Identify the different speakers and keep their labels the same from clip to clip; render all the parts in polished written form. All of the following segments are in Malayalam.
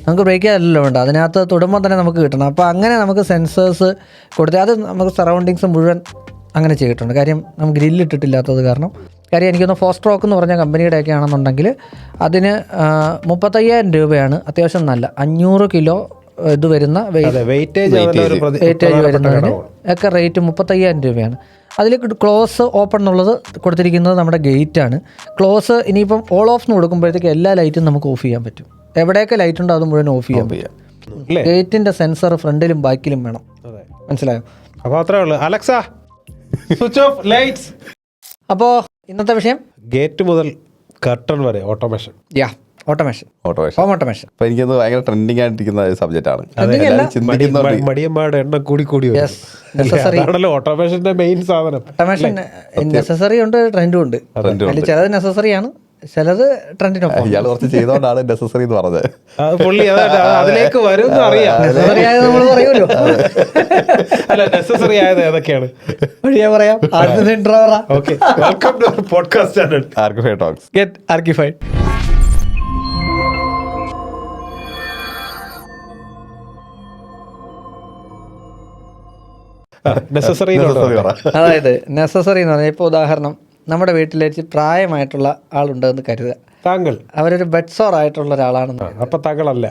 Speaker 1: നമുക്ക് ബ്രേക്ക് ചെയ്യാനല്ലോ വേണ്ട, അതിനകത്ത് തൊടുമ്പോൾ തന്നെ നമുക്ക് കിട്ടണം. അപ്പോൾ അങ്ങനെ നമുക്ക് സെൻസേഴ്സ് കൊടുത്ത് അത് നമുക്ക് സറൗണ്ടിങ്സ് മുഴുവൻ അങ്ങനെ ചെയ്തിട്ടുണ്ട്. കാര്യം നമുക്ക് ഗ്രില്ലിട്ടിട്ടില്ലാത്തത് കാരണം. കാര്യം എനിക്കൊന്ന് ഫോസ്ട്രോക്ക് എന്ന് പറഞ്ഞ കമ്പനിയുടെയൊക്കെ ആണെന്നുണ്ടെങ്കിൽ അതിന് 35,000 രൂപയാണ് അത്യാവശ്യം നല്ല 500 കിലോ ഇത് വരുന്ന വെയിറ്റേജ് വരുന്നതിന് ഒക്കെ റേറ്റ് 35,000 രൂപയാണ്. അതിൽ ക്ലോസ് ഓപ്പൺ എന്നുള്ളത് കൊടുത്തിരിക്കുന്നത് നമ്മുടെ ഗേറ്റാണ്. ക്ലോസ് ഇനിയിപ്പം ഓൾ ഓഫ് എന്ന് കൊടുക്കുമ്പോഴത്തേക്ക് എല്ലാ ലൈറ്റും നമുക്ക് ഓഫ് ചെയ്യാൻ പറ്റും. എവിടെയൊക്കെ ലൈറ്റ് ഉണ്ടോ അത് മുഴുവൻ ഓഫ് ചെയ്യാൻ പറ്റും. ഗേറ്റിന്റെ സെൻസർ ഫ്രണ്ടിലും ബാക്കിലും വേണം. മനസ്സിലായോ?
Speaker 2: അപ്പോൾ അത്രേ ഉള്ളൂ. Alexa switch off lights.
Speaker 1: അപ്പോൾ ഇന്നത്തെ വിഷയം
Speaker 2: ഗേറ്റ് മുതൽ കർട്ടൺ വരെ ഓട്ടോമേഷൻ.
Speaker 1: ഓട്ടോമേഷൻ.
Speaker 3: അപ്പൊ എനിക്കത് ഭയങ്കര ട്രെൻഡിങ് ആയിട്ടിരിക്കുന്ന സബ്ജക്റ്റ് ആണ്.
Speaker 2: മടിയന്മാരുടെ എണ്ണം കൂടി അതാണല്ലോ ഓട്ടോമേഷന്റെ മെയിൻ സാധനം.
Speaker 1: ഓട്ടോമേഷൻ നെസസറി ഉണ്ട്, ട്രെൻഡും ഉണ്ട്. അതിൽ ചിലത് നെസസറിയാണ്, ചിലത് ട്രെൻഡിനൊപ്പം.
Speaker 3: ഇയാൾ കുറച്ച് ചെയ്തോണ്ടാണ് നെസസറി എന്ന് പറഞ്ഞത്.
Speaker 2: പുള്ളി അതിലേക്ക് വരും അറിയാം.
Speaker 1: നമ്മൾ പറയുമല്ലോ.
Speaker 2: അല്ല, നെസസറി ആയത് ഏതൊക്കെയാണ്
Speaker 1: പറയാം.
Speaker 2: Okay, welcome to podcast channel
Speaker 3: Archified Talks.
Speaker 1: Get Archified. അതായത് നെസസറി എന്ന് പറഞ്ഞാൽ ഇപ്പോൾ ഉദാഹരണം, നമ്മുടെ വീട്ടിലേക്ക് പ്രായമായിട്ടുള്ള ആളുണ്ടെന്ന് കരുതുക.
Speaker 2: താങ്കൾ
Speaker 1: അവരൊരു ബെഡ് സോർ ആയിട്ടുള്ള ഒരാളാണെന്ന്.
Speaker 2: അപ്പൊ താങ്കളല്ല.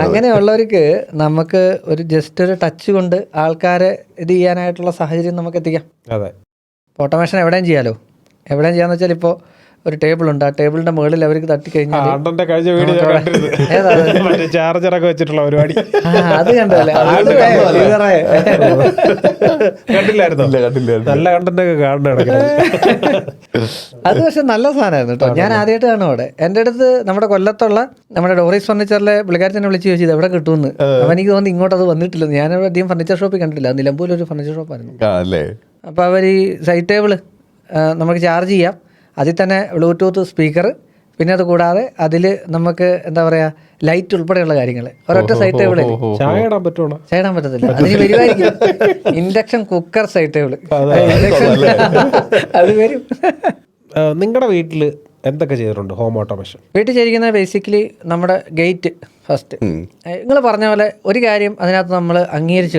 Speaker 1: അങ്ങനെയുള്ളവർക്ക് നമുക്ക് ഒരു ജസ്റ്റ് ഒരു ടച്ച് കൊണ്ട് ആൾക്കാരെ ഇത് ചെയ്യാനായിട്ടുള്ള സാഹചര്യം നമുക്ക് എത്തിക്കാം.
Speaker 2: അതെ,
Speaker 1: ഓട്ടോമേഷൻ എവിടെയും ചെയ്യാലോ. എവിടെയും ചെയ്യാന്ന് വെച്ചാൽ ഇപ്പോൾ ഒരു ടേബിൾ ഉണ്ട്, ആ ടേബിളിന്റെ മുകളിൽ അവർക്ക് തട്ടിക്കഴിഞ്ഞാൽ
Speaker 2: ചാർജറൊക്കെ വെച്ചിട്ടുള്ള പരിപാടി
Speaker 1: അത് കണ്ടല്ലേ?
Speaker 2: നല്ല കണ്ടന്റ് ഒക്കെ കാണണം.
Speaker 1: അത് പക്ഷെ നല്ല സാധനമായിരുന്നു കേട്ടോ. ഞാൻ ആദ്യമായിട്ട് കാണും അവിടെ. എൻ്റെ അടുത്ത് നമ്മുടെ കൊല്ലത്തുള്ള നമ്മുടെ ഡോറീസ് ഫർണിച്ചറിലെ പുള്ളിക്കാരത്തിനെ വിളിച്ച് ചോദിച്ചത് എവിടെ കിട്ടുമെന്ന്. അപ്പം എനിക്ക് തോന്നി ഇങ്ങോട്ട് അത് വന്നിട്ടില്ല. ഞാൻ അധികം ഫർണിച്ചർ ഷോപ്പിൽ കണ്ടിട്ടില്ല. നിലമ്പൂരൊരു ഫർണിച്ചർ ഷോപ്പായിരുന്നു. അപ്പോൾ അവർ ഈ സൈഡ് ടേബിള് നമുക്ക് ചാർജ് ചെയ്യാം, അതിൽ തന്നെ ബ്ലൂടൂത്ത് സ്പീക്കർ, പിന്നെ അത് കൂടാതെ അതിൽ നമുക്ക് എന്താ പറയുക ലൈറ്റ് ഉൾപ്പെടെയുള്ള കാര്യങ്ങൾ ഒരൊറ്റ സൈഡ് ടേബിളിൽ ചായ ഇടാൻ പറ്റത്തില്ല. അതിന് വരുമായിരിക്കും ഇൻഡക്ഷൻ കുക്കർ സൈഡ് ടേബിൾ അത് വരും.
Speaker 2: നിങ്ങളുടെ വീട്ടിൽ എന്തൊക്കെ ചെയ്തിട്ടുണ്ട് ഹോം ഓട്ടോമേഷൻ?
Speaker 1: വീട്ടിൽ ചെയ്തിരിക്കുന്നത് ബേസിക്കലി നമ്മുടെ ഗേറ്റ് ഫസ്റ്റ്. നിങ്ങൾ പറഞ്ഞ പോലെ ഒരു കാര്യം അതിനകത്ത് നമ്മൾ അംഗീകരിച്ച്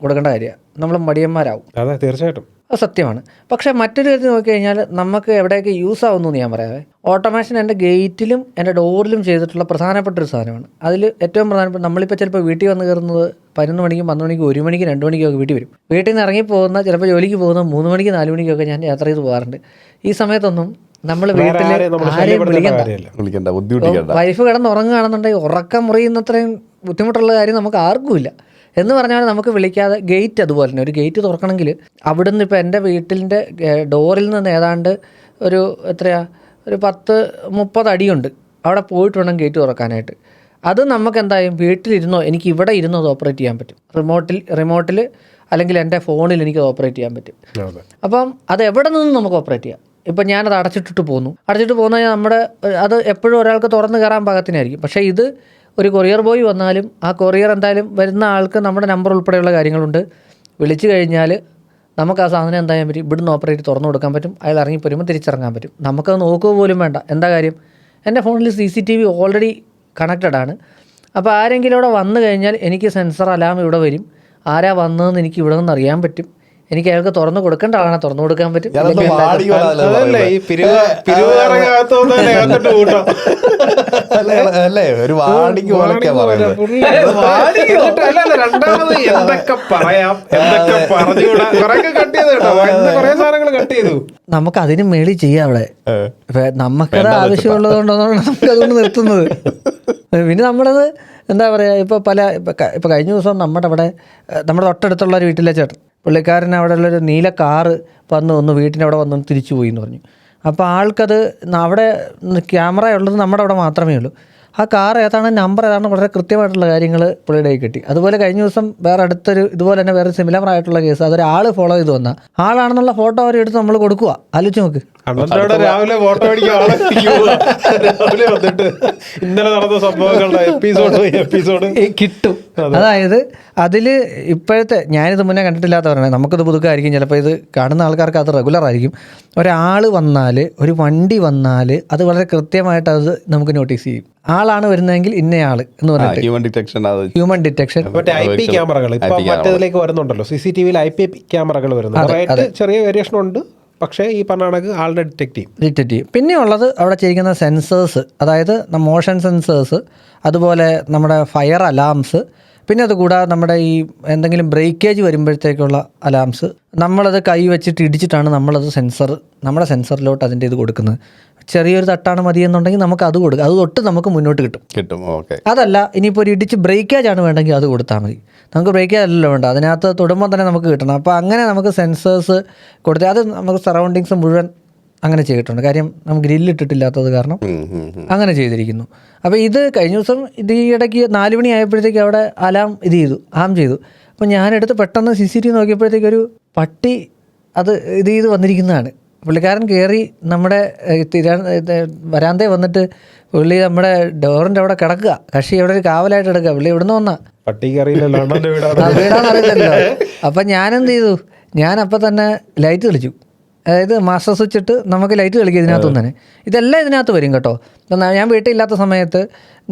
Speaker 1: കൊടുക്കേണ്ട കാര്യമാണ്, നമ്മൾ മടിയന്മാരാവും.
Speaker 2: അതെ, തീർച്ചയായിട്ടും
Speaker 1: അത് സത്യമാണ്. പക്ഷേ മറ്റൊരു കാര്യത്തിൽ നോക്കിക്കഴിഞ്ഞാൽ നമുക്ക് എവിടെയൊക്കെ യൂസ് ആവുന്നു എന്ന് ഞാൻ പറയാവേ. ഓട്ടോമേഷൻ എൻ്റെ ഗേറ്റിലും എൻ്റെ ഡോറിലും ചെയ്തിട്ടുള്ള പ്രധാനപ്പെട്ട ഒരു സാധനമാണ്. അതിൽ ഏറ്റവും പ്രധാനപ്പെട്ട, നമ്മളിപ്പോൾ ചിലപ്പോൾ വീട്ടിൽ വന്ന് കയറുന്നത് 11 മണിക്കും 12 മണിക്കും 1 മണിക്കും 2 മണിക്കൊക്കെ വീട്ടിൽ വരും. വീട്ടിൽ നിന്ന് ഇറങ്ങിപ്പോകുന്ന ചിലപ്പോൾ ജോലിക്ക് പോകുന്ന 3 മണിക്ക് 4 മണിക്കൊക്കെ ഞാൻ യാത്ര ചെയ്ത് പോകാറുണ്ട്. ഈ സമയത്തൊന്നും നമ്മൾ വീട്ടിൽ ആരെയും വിളിക്കണ്ട. വൈഫ് കിടന്നുറങ്ങുകയാണെന്നുണ്ടെങ്കിൽ ഉറക്കം മുറിയുന്നത്രയും ബുദ്ധിമുട്ടുള്ള കാര്യം നമുക്ക് ആർക്കും ഇല്ല. എന്ന് പറഞ്ഞാൽ നമുക്ക് വിളിക്കാതെ ഗേറ്റ് അതുപോലെ തന്നെ ഒരു ഗേറ്റ് തുറക്കണമെങ്കിൽ അവിടുന്ന് ഇപ്പോൾ എൻ്റെ വീട്ടിൻ്റെ ഡോറിൽ നിന്ന് ഏതാണ്ട് ഒരു ഒരു 10-30 അടിയുണ്ട്. അവിടെ പോയിട്ട് വേണം ഗേറ്റ് തുറക്കാനായിട്ട്. അത് നമുക്ക് എന്തായാലും വീട്ടിലിരുന്നോ, എനിക്ക് ഇവിടെ ഇരുന്നോ അത് ഓപ്പറേറ്റ് ചെയ്യാൻ പറ്റും. റിമോട്ടിൽ അല്ലെങ്കിൽ എൻ്റെ ഫോണിൽ എനിക്കത് ഓപ്പറേറ്റ് ചെയ്യാൻ പറ്റും. അപ്പം അത് എവിടെ നിന്നും നമുക്ക് ഓപ്പറേറ്റ് ചെയ്യാം. ഇപ്പം ഞാനത് അടച്ചിട്ട് പോകുന്നു കഴിഞ്ഞാൽ നമ്മുടെ അത് എപ്പോഴും ഒരാൾക്ക് തുറന്ന് കയറാൻ പാകത്തിനായിരിക്കും. പക്ഷേ ഇത് ഒരു കൊറിയർ ബോയ് വന്നാലും ആ കൊറിയർ എന്തായാലും വരുന്ന ആൾക്ക് നമ്മുടെ നമ്പർ ഉൾപ്പെടെയുള്ള കാര്യങ്ങളുണ്ട്. വിളിച്ചു കഴിഞ്ഞാൽ നമുക്ക് ആ സാധനം എന്തായാലും പറ്റും, ഇവിടുന്ന് ഓപ്പറേറ്റ് തുറന്നു കൊടുക്കാൻ പറ്റും. അയാൾ ഇറങ്ങിപ്പോരുമ്പോൾ തിരിച്ചിറങ്ങാൻ പറ്റും. നമുക്കത് നോക്കുക പോലും വേണ്ട. എന്താ കാര്യം, എൻ്റെ ഫോണിൽ CCTV ഓൾറെഡി കണക്റ്റഡ് ആണ്. അപ്പോൾ ആരെങ്കിലും ഇവിടെ വന്നു കഴിഞ്ഞാൽ എനിക്ക് സെൻസർ അലാം ഇവിടെ വരും. ആരാ വന്നതെന്ന് എനിക്ക് ഇവിടെ നിന്ന് അറിയാൻ പറ്റും. എനിക്ക് അയാൾക്ക് തുറന്നു കൊടുക്കേണ്ട ആളാണ് തുറന്നു കൊടുക്കാൻ പറ്റും. നമുക്ക് അതിന് മേളിൽ ചെയ്യാം അവിടെ. നമുക്കത് ആവശ്യമുള്ളത് കൊണ്ടാണ് നമുക്കതുകൊണ്ട് നിർത്തുന്നത്. പിന്നെ നമ്മളത് എന്താ പറയുക, ഇപ്പോൾ കഴിഞ്ഞ ദിവസം നമ്മുടെ തൊട്ടടുത്തുള്ള ഒരു വീട്ടിലെ ചേട്ടൻ, പുള്ളിക്കാരൻ അവിടെ ഉള്ളൊരു നീല കാറ് വന്ന് വീട്ടിൻ്റെ അവിടെ വന്ന് തിരിച്ചു പോയി എന്ന് പറഞ്ഞു. അപ്പോൾ ആൾക്കത് അവിടെ ക്യാമറ ഉള്ളത് നമ്മുടെ അവിടെ മാത്രമേ ഉള്ളൂ. ആ കാർ ഏതാണ്, നമ്പർ ഏതാണ്, വളരെ കൃത്യമായിട്ടുള്ള കാര്യങ്ങൾ പുള്ളിയുടെ കയ്യിൽ കിട്ടി. അതുപോലെ കഴിഞ്ഞ ദിവസം വേറെ അടുത്തൊരു ഇതുപോലെ തന്നെ വേറെ സിമിലർ ആയിട്ടുള്ള കേസ്, അതൊരാൾ ഫോളോ ചെയ്ത് വന്ന ആളാണെന്നുള്ള ഫോട്ടോ അവർ എടുത്ത് നമ്മൾ കൊടുക്കുക. ആലോചിച്ച് നോക്ക്.
Speaker 2: രാവിലെ ഫോട്ടോ ഇന്നലെ നടന്ന സംഭവങ്ങളുടെ എപ്പിസോഡ്
Speaker 1: കിട്ടും. അതായത് അതിൽ ഇപ്പോഴത്തെ ഞാനിത് മുന്നേ കണ്ടിട്ടില്ലാത്തവരാണ്, നമുക്കിത് പുതുക്കായിരിക്കും, ചിലപ്പോൾ ഇത് കാണുന്ന ആൾക്കാർക്ക് അത് റെഗുലർ ആയിരിക്കും. ഒരാൾ വന്നാൽ, ഒരു വണ്ടി വന്നാൽ അത് വളരെ കൃത്യമായിട്ട് അത് നമുക്ക് നോട്ടീസ് ചെയ്യും. ആളാണ് വരുന്നതെങ്കിൽ ഇന്നയാൾ എന്ന് പറഞ്ഞിട്ട് ഹ്യൂമൻ ഡിറ്റക്ഷൻ.
Speaker 2: മറ്റേ IP ക്യാമറകൾ ഇപ്പൊ മറ്റേതിലേക്ക് വരുന്നുണ്ടല്ലോ, CCTV IP ക്യാമറകൾ വരുന്നുണ്ട്. റേറ്റ് ചെറിയ വേരിയേഷൻ ഉണ്ട്, പക്ഷേ ഈ പറഞ്ഞ കണക്ക് ആളുടെ ഡിറ്റക്ട് ചെയ്യും.
Speaker 1: പിന്നെ ഉള്ളത് അവിടെ ചെയ്യിക്കുന്ന സെൻസേഴ്സ്, അതായത് മോഷൻ സെൻസേഴ്സ്, അതുപോലെ നമ്മുടെ ഫയർ അലാംസ്, പിന്നെ അതുകൂടാതെ നമ്മുടെ ഈ എന്തെങ്കിലും ബ്രേക്കേജ് വരുമ്പോഴത്തേക്കുള്ള അലാംസ്, നമ്മളത് കൈ വെച്ചിട്ട് ഇടിച്ചിട്ടാണ് നമ്മളത് നമ്മുടെ സെൻസറിലോട്ട് അതിൻ്റെ ഇത് കൊടുക്കുന്നത്. ചെറിയൊരു തട്ടാണ് മതിയെന്നുണ്ടെങ്കിൽ നമുക്ക് അത് കൊടുക്കുക, അത് തൊട്ട് നമുക്ക് മുന്നോട്ട് കിട്ടും. അതല്ല ഇനിയിപ്പോൾ ഒരു ഇടിച്ച് ബ്രേക്കേജ് ആണ് വേണ്ടെങ്കിൽ അത് കൊടുത്താൽ മതി. നമുക്ക് ബ്രേക്കേജ് അല്ലല്ലോ വേണ്ട, അതിനകത്ത് തൊടുമ്പോൾ തന്നെ നമുക്ക് കിട്ടണം. അപ്പോൾ അങ്ങനെ നമുക്ക് സെൻസേഴ്സ് കൊടുത്ത് അത് നമുക്ക് സറൗണ്ടിങ്സ് മുഴുവൻ അങ്ങനെ ചെയ്തിട്ടുണ്ട്. കാര്യം നമുക്ക് ഗ്രില്ലിട്ടിട്ടില്ലാത്തത് കാരണം അങ്ങനെ ചെയ്തിരിക്കുന്നു. അപ്പോൾ ഇത് കഴിഞ്ഞ ദിവസം ഇത് ഈ ഇടയ്ക്ക് 4 മണി ആയപ്പോഴത്തേക്ക് അവിടെ ആം ചെയ്തു. അപ്പോൾ ഞാനെടുത്ത് പെട്ടെന്ന് CCTV നോക്കിയപ്പോഴത്തേക്ക് ഒരു പട്ടി അത് ഇത് വന്നിരിക്കുന്നതാണ്. പുള്ളിക്കാരൻ കയറി നമ്മുടെ വരാന്തേ വന്നിട്ട് പുള്ളി നമ്മുടെ ഡോറിൻ്റെ അവിടെ കിടക്കുക, കക്ഷി അവിടെ ഒരു കാവലായിട്ട് കിടക്കുക. പുള്ളി ഇവിടുന്ന് വന്നാ വീടാന്നറിയില്ലല്ലോ. അപ്പം ഞാനെന്ത് ചെയ്തു, ഞാനപ്പം തന്നെ ലൈറ്റ് തെളിച്ചു. അതായത് മാസ്റ്റർ സ്വിച്ച് ഇട്ട് നമുക്ക് ലൈറ്റ് കളിക്കുക ഇതിനകത്തുനിന്ന് തന്നെ. ഇതെല്ലാം ഇതിനകത്ത് വരും കേട്ടോ. ഞാൻ വീട്ടിലില്ലാത്ത സമയത്ത്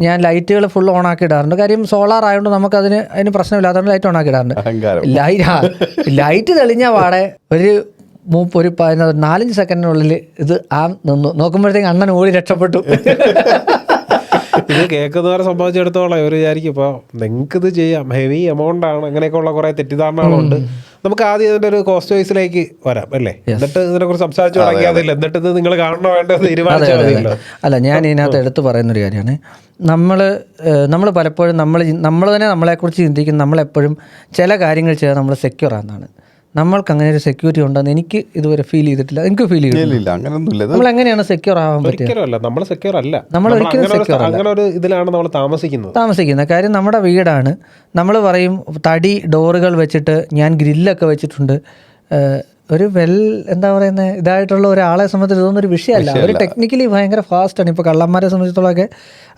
Speaker 1: ഞാൻ ലൈറ്റുകൾ ഫുൾ ഓണാക്കി ഇടാറുണ്ട്. കാര്യം സോളാർ ആയതുകൊണ്ട് അതിന് പ്രശ്നമില്ലാത്തതുകൊണ്ട് ലൈറ്റ് ഓണാക്കി ഇടാറുണ്ട്. ലൈറ്റ് തെളിഞ്ഞ പാടെ ഒരു 4-5 സെക്കൻഡിനുള്ളിൽ ഇത് നിന്നു. നോക്കുമ്പോഴത്തേക്ക് അണ്ണൻ ഓടി രക്ഷപ്പെട്ടു.
Speaker 2: ഇത് കേൾക്കുന്നവരെ സംബന്ധിച്ചിടത്തോളം ഇവർ വിചാരിക്കും ഇപ്പോൾ നിങ്ങൾക്ക് ഇത് ചെയ്യാം, ഹെവി എമൗണ്ട് ആണ്, അങ്ങനെയൊക്കെയുള്ള കുറേ തെറ്റിദ്ധാരണകളുണ്ട്. നമുക്ക് ആദ്യം ഇതിൻ്റെ ഒരു കോസ്റ്റ് വൈസിലേക്ക് വരാം അല്ലേ, എന്നിട്ട് ഇതിനെക്കുറിച്ച് സംസാരിച്ചു തുടങ്ങിയാതില്ല, എന്നിട്ട് ഇത് നിങ്ങൾ കാണണോ വേണ്ടത് തീരുമാനിച്ചാൽ മതിയല്ലോ.
Speaker 1: അല്ല, ഞാൻ ഇതിനകത്ത് എടുത്ത് പറയുന്നൊരു കാര്യമാണ്, നമ്മൾ പലപ്പോഴും നമ്മൾ തന്നെ നമ്മളെക്കുറിച്ച് ചിന്തിക്കും, നമ്മളെപ്പോഴും ചില കാര്യങ്ങൾ ചെയ്താൽ നമ്മൾ സെക്യൂർ ആണെന്നാണ്. നമ്മൾക്ക് അങ്ങനെ ഒരു സെക്യൂരിറ്റി ഉണ്ടെന്ന് എനിക്ക് ഇതുവരെ ഫീൽ ചെയ്തിട്ടില്ല. എനിക്ക് ഫീൽ ചെയ്തിട്ടില്ല. നമ്മൾ എങ്ങനെയാണ് സെക്യൂർ ആവാൻ പറ്റുക?
Speaker 2: നമ്മൾ സെക്യൂർ അല്ല,
Speaker 1: നമ്മൾ ഒരിക്കലും സെക്യൂർ അല്ല.
Speaker 2: അങ്ങനെ ഒരു ഇതിലാണ് നമ്മൾ താമസിക്കുന്നത്.
Speaker 1: കാര്യം നമ്മുടെ വീടാണ്. നമ്മൾ പറയും തടി ഡോറുകൾ വെച്ചിട്ട് ഞാൻ ഗ്രില്ലൊക്കെ വെച്ചിട്ടുണ്ട്. ഒരു എന്താ പറയുന്നത്, ഇതായിട്ടുള്ള ഒരാളെ സംബന്ധിച്ച് ഇതൊന്നും ഒരു വിഷയമല്ല. അവർ ടെക്നിക്കലി ഭയങ്കര ഫാസ്റ്റാണ്. ഇപ്പോൾ കള്ളന്മാരെ സംബന്ധിച്ചിടത്തോളമൊക്കെ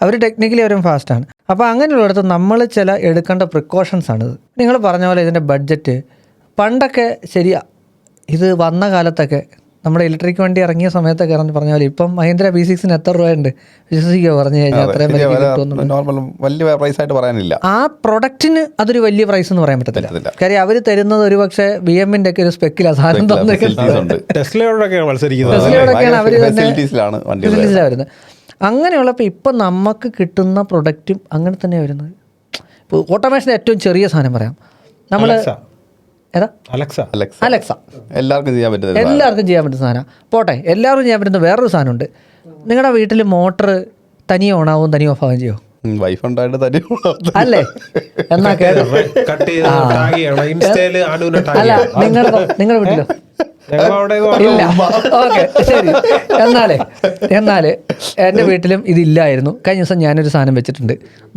Speaker 1: അവർ ടെക്നിക്കലി അവരും ഫാസ്റ്റാണ്. അപ്പോൾ അങ്ങനെയുള്ളിടത്ത് നമ്മൾ ചില എടുക്കേണ്ട പ്രിക്കോഷൻസാണിത്. നിങ്ങൾ പറഞ്ഞ പോലെ ഇതിൻ്റെ ബഡ്ജറ്റ് പണ്ടൊക്കെ ശരിയാ, ഇത് വന്ന കാലത്തൊക്കെ നമ്മുടെ ഇലക്ട്രിക് വണ്ടി ഇറങ്ങിയ സമയത്തൊക്കെ പറഞ്ഞ പോലെ ഇപ്പം മഹീന്ദ്ര B6 എത്ര രൂപയുണ്ട് വിശ്വസിക്കുക പറഞ്ഞു കഴിഞ്ഞാൽ അത്രയും
Speaker 3: വലിയ പ്രൈസ് ആയിട്ട് പറയാനില്ല. ആ
Speaker 1: പ്രൊഡക്റ്റിന് അതൊരു വലിയ പ്രൈസ് എന്ന് പറയാൻ പറ്റത്തില്ല. കാര്യം അവർ തരുന്നത് ഒരു പക്ഷേ BM-ന്റെ ഒക്കെ ഒരു സ്പെക്കിലാണ് സാധനം തന്നേക്കുന്നത്.
Speaker 2: ടെസ്ലയോടൊക്കെയാണ്
Speaker 1: അവർ വരുന്നത്. അങ്ങനെയുള്ളപ്പോൾ ഇപ്പം നമുക്ക് കിട്ടുന്ന പ്രൊഡക്റ്റും അങ്ങനെ തന്നെ വരുന്നത്. ഇപ്പോൾ ഓട്ടോമേഷൻ്റെ ഏറ്റവും ചെറിയ സാധനം പറയാം, നമ്മൾ അലക്സ
Speaker 3: എല്ലാവർക്കും ചെയ്യാൻ
Speaker 1: പറ്റുന്ന സാധനം പോട്ടെ, എല്ലാവർക്കും ചെയ്യാൻ പറ്റുന്ന വേറൊരു സാധനമുണ്ട്. നിങ്ങളുടെ വീട്ടിൽ മോട്ടർ തനിയെ ഓണാവും തനിയെ ഓഫ് ആവുകയും ചെയ്യോ?
Speaker 3: വൈഫ് ഉണ്ടായിട്ട് തന്നെ
Speaker 1: അല്ലേ? എന്നാ കേട്ടോ, അല്ല നിങ്ങളുടെ വീട്ടിലോ? ഇല്ല. ഓക്കെ, ശരി. എന്നാലേ എൻ്റെ വീട്ടിലും ഇതില്ലായിരുന്നു. കഴിഞ്ഞ ദിവസം ഞാനൊരു സാധനം വെച്ചിട്ടുണ്ട്,